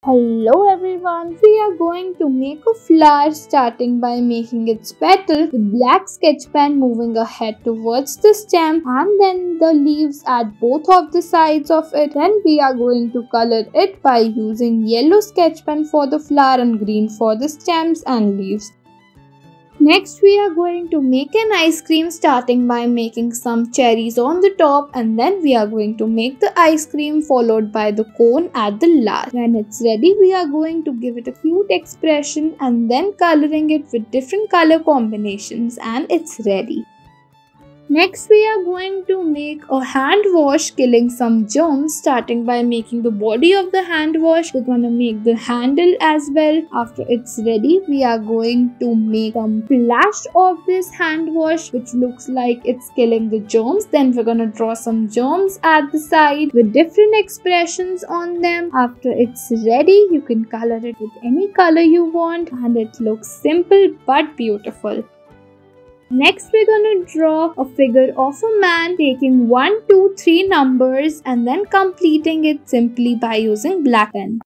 Hello everyone, we are going to make a flower starting by making its petal with black sketch pen moving ahead towards the stem and then the leaves at both of the sides of it. Then we are going to color it by using yellow sketch pen for the flower and green for the stems and leaves. Next we are going to make an ice cream starting by making some cherries on the top, and then we are going to make the ice cream followed by the cone at the last. When it's ready, we are going to give it a cute expression and then coloring it with different color combinations, and it's ready. Next we are going to make a hand wash killing some germs starting by making the body of the hand wash. We're going to make the handle as well. After it's ready, we are going to make some flash of this hand wash which looks like it's killing the germs. Then we're going to draw some germs at the side with different expressions on them. After it's ready, you can color it with any color you want and it looks simple but beautiful. Next we're going to draw a figure of a man taking 1, 2, 3 numbers and then completing it simply by using black pen.